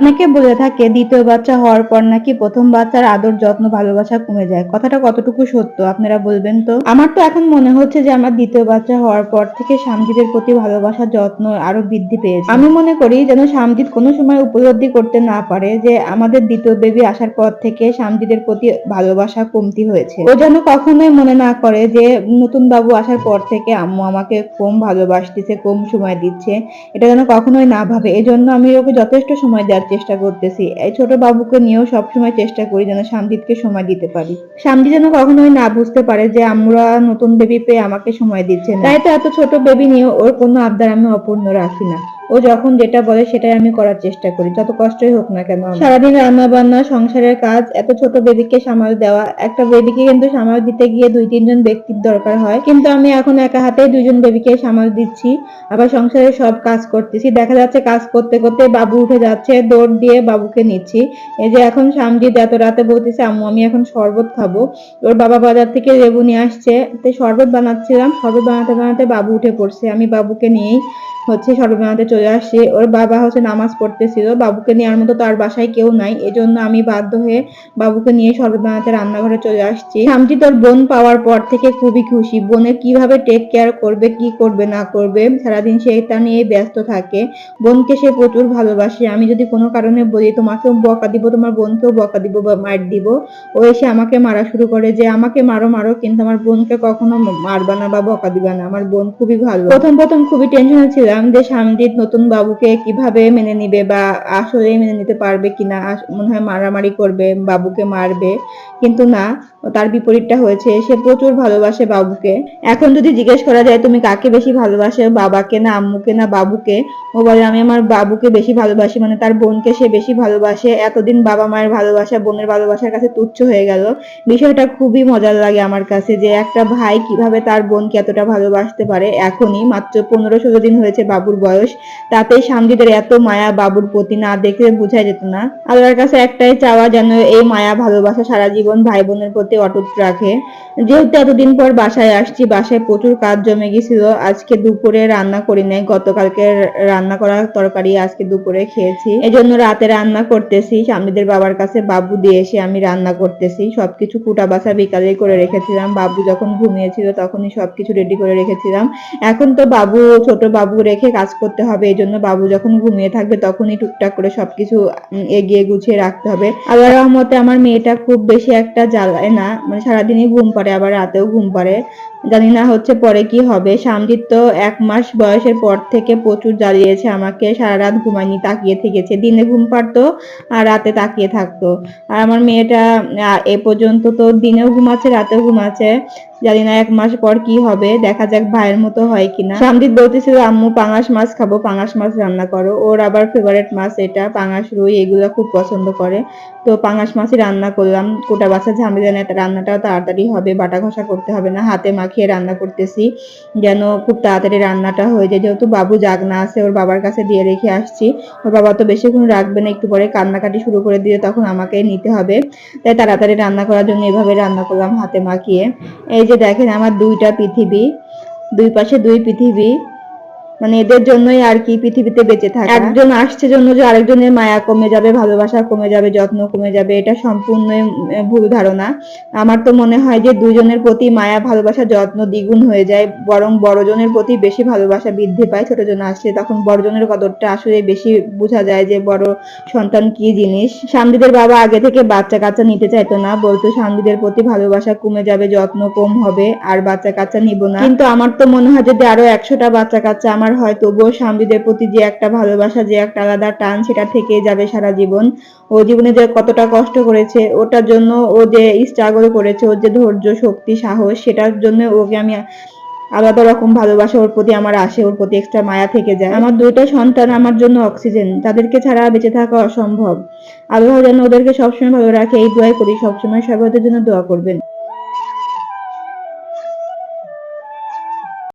অনেকে বলে থাকে দ্বিতীয় বাচ্চা হওয়ার পর নাকি প্রথম বাচ্চার আদর যত্ন ভালোবাসা কমে যায়। কথাটা কতটুকু সত্য আপনারা বলবেন তো? আমার তো এখন মনে হচ্ছে যে আমার দ্বিতীয় বাচ্চা হওয়ার পর থেকে সামজিদের প্রতি ভালোবাসা যত্ন আরো বৃদ্ধি পেয়েছে। আমি মনে করি যেন সামজিদ কোনো সময় উপলব্ধি করতে না পারে যে আমাদের দ্বিতীয় বেবি আসার পর থেকে সামজিদের প্রতি ভালোবাসা কমতি হয়েছে। ও যেন কখনোই মনে না করে যে নতুন বাবু আসার পর থেকে আম্মু আমাকে কম ভালোবাসতেছে, কম সময় দিচ্ছে। এটা যেন কখনোই না ভাবে। এজন্য আমি ওকে যথেষ্ট সময় দেওয়ার চেষ্টা করতেছি। এই ছোট বাবুকে নিয়েও সবসময় চেষ্টা করি যেন সামজিদকে সময় দিতে পারি। সামজিদ যেন কখনোই না বুঝতে পারে যে আমরা নতুন বেবি পেয়ে আমাকে সময় দিচ্ছে না। তাই তো এত ছোট বেবি নিয়েও ওর কোনো আবদার আমি অপূর্ণ রাখি না। ও যখন যেটা বলে সেটাই আমি করার চেষ্টা করি, যত কষ্টই হোক না কেন। সারাদিন রান্না বান্না, সংসারের কাজ, এত ছোট বেবিকে সামাল দেওয়া, একটা বেবিকে কিন্তু সামাল দিতে গিয়ে 2-3 জন ব্যক্তির দরকার হয়, কিন্তু আমি এখন একা হাতেই 2 জন বেবিকে সামাল দিচ্ছি, আবার সংসারের সব কাজ করতেছি। দেখা যাচ্ছে কাজ করতে করতে বাবু উঠে যাচ্ছে, দৌড় দিয়ে বাবুকে নিচ্ছি। এই যে এখন সামজিদ এত রাতে বলতেছে আম্মু আমি এখন শরবত খাবো। ওর বাবা বাজার থেকে লেবু নিয়ে আসছে, তাই শরবত বানাচ্ছিলাম। শরবত বানাতে বানাতে বাবু উঠে পড়ছে। আমি বাবুকে নিয়েই শরবত বানাতে চলে আসছি। ওর বাবা নামাজ পড়তেছিল। বাবুকে নেওয়ার মতো তার বাসায় কেউ নাই, এজন্য আমি বাধ্য হয়ে বাবুকে নিয়ে শরবত বানাতে রান্নাঘরে চলে আসছি। সামজি তোর বোন পাওয়ার পর থেকে খুবই খুশি। বোনের কিভাবে টেক কেয়ার করবে, কি করবে না করবে, সারাদিন সে এটা নিয়ে ব্যস্ত থাকে। বোনকে সে প্রচুর ভালোবাসে। আমি যদি কোনো কারণে বলি তোমাকেও বকা দিব, তোমার বোনকেও বকা দিব বা মার দিব, ও এসে আমাকে মারা শুরু করে যে আমাকে মারো মারো, কিন্তু আমার বোনকে কখনো মারবা না বা বকা দিবা না। আমার বোন খুবই ভালো। প্রথম প্রথম খুবই টেনশনে ছিলাম যে সামজিৎ নতুন বাবুকে কিভাবে মেনে নিবে বা আসলে মেনে নিতে পারবে কিনা। মনে হয় মারামারি করবে, বাবুকে মারবে, কিন্তু না, তার বিপরীতটা হয়েছে। সে প্রচুর ভালোবাসে বাবুকে। এখন যদি জিজ্ঞেস করা যায় তুমি কাকে বেশি ভালোবাসো, বাবাকে না আম্মুকে না বাবুকে, ও বলে আমি আমার বাবুকে বেশি ভালোবাসি। মানে তার বোনকে সে বেশি ভালোবাসে। এতদিন বাবা মায়ের ভালোবাসা বোনের ভালোবাসার কাছে তুচ্ছ হয়ে গেল। বিষয়টা খুবই মজার লাগে আমার কাছে যে একটা ভাই কিভাবে তার বোনকে এতটা ভালোবাসতে পারে। এখনই মাত্র 15-16 দিন হয়েছে বাবুর বয়স, তাতেই সামজিদের এত মায়া বাবুর প্রতি, না দেখলে বোঝা যেত না। আল্লাহর কাছে একটাই চাওয়া যেন এই মায়া ভালোবাসা সারা জীবন ভাই বোনের প্রতি অটুট রাখে। যেহেতু এতদিন পর বাসায় আসছি, বাসায় প্রচুর কাজ জমে গেছিল। আজকে দুপুরে রান্না করি নাই, গতকালকে রান্না করা তরকারি আজকে দুপুরে খেয়েছি, এজন্য রাতে রান্না করতেছি। সামজিদের বাবার কাছে বাবু দিয়ে এসে আমি রান্না করতেছি। সবকিছু কুটা বাছা বিকালে করে রেখেছিলাম, বাবু যখন ঘুমিয়েছিল তখনই সবকিছু রেডি করে রেখেছিলাম। এখন তো বাবু, ছোট বাবু রেখে কাজ করতে হবে, এই জন্য বাবু যখন ঘুমিয়ে থাকবে তখনই টুকটাক করে সবকিছু এগিয়ে গুছিয়ে রাখতে হবে। আল্লাহর রহমতে আমার মেয়েটা খুব বেশি একটা জ্বালায় না, মানে সারাদিনই ঘুম পাড়ে আবার রাতেও ঘুম পাড়ে। জানি না হচ্ছে পরে কি হবে। সামজিৎ তো 1 মাস বয়সের পর থেকে প্রচুর জ্বালিয়েছে আমাকে, সারা রাত ঘুমায়নি, তাকিয়ে থেকেছে। দিনে ঘুম পাড়তো আর রাতে তাকিয়ে থাকতো। আর আমার মেয়েটা এ পর্যন্ত তো দিনেও ঘুমাচ্ছে রাতেও ঘুমাচ্ছে। জানি না 1 মাস পর কি হবে, দেখা যাক ভাইয়ের মতো হয় কিনা। সামজিৎ বলতেছিল আম্মু পাঙাশ মাছ খাবো, পাঙাশ মাছ রান্না করো। ওর আবার ফেভারিট মাছ এটা, পাঙাশ রুই এগুলো খুব পছন্দ করে। তো পাঙাশ মাছই রান্না করলাম। কোটা বাছা ঝামেলা নেই, রান্নাটাও তাড়াতাড়ি হবে, বাটা ঘষা করতে হবে না, হাতে মাখিয়ে রান্না করতেছি যেন খুব তাড়াতাড়ি রান্নাটা হয়ে যায়। যেহেতু বাবু জাগনা আছে, ওর বাবার কাছে দিয়ে রেখে আসছি। ওর বাবা তো বেশিক্ষণ রাখবে না, একটু পরে কান্নাকাটি শুরু করে দিলে তখন আমাকে নিতে হবে। তাই তাড়াতাড়ি রান্না করার জন্য এভাবে রান্না করলাম হাতে মাখিয়ে। এই যে দেখেন আমার 2টা পৃথিবী, 2 পাশে 2 পৃথিবী, মানে এদের জন্যই আর কি পৃথিবীতে বেঁচে থাকা। একজন আসছে জন্য যে আরেকজনের মায়া কমে যাবে, ভালোবাসা কমে যাবে, যত্ন কমে যাবে, এটা সম্পূর্ণই ভুল ধারণা। আমার তো মনে হয় যে 2 জনের প্রতি মায়া ভালোবাসা যত্ন দ্বিগুণ হয়ে যায়, বরং বড়জনের প্রতি বেশি ভালোবাসা বৃদ্ধি পায়। ছোটজন আসছে তখন বড়জনের কদরটা আসলে বেশি বোঝা যায় যে বড় সন্তান কি জিনিস। সামজিদের বাবা আগে থেকে বাচ্চা কাচ্চা নিতে চাইতো না, বলতো সামজিদের প্রতি ভালোবাসা কমে যাবে, যত্ন কম হবে, আর বাচ্চা কাচ্চা নিব না। কিন্তু আমার তো মনে হয় যদি আরো 100টা বাচ্চা কাচ্চা আমার হয় তবুও সামজিদের প্রতি যে একটা ভালোবাসা, যে একটা আলাদা টান, সেটা থেকে যাবে সারা জীবন। ও জীবনে যে কতটা কষ্ট করেছে, ওটার জন্য ও যে স্ট্রাগল করেছে, ওর যে ধৈর্য শক্তি সাহস, সেটার জন্য ওকে আমি আলাদা রকম ভালোবাসা ওর প্রতি আমার আসে, ওর প্রতি এক্সট্রা মায়া থেকে যায়। আমার 2টা সন্তান আমার জন্য অক্সিজেন, তাদেরকে ছাড়া বেঁচে থাকা অসম্ভব। আল্লাহ যেন ওদেরকে সবসময় ভালো রাখে, এই দোয়াই করি সবসময়। সবাই ওদের জন্য দোয়া করবেন।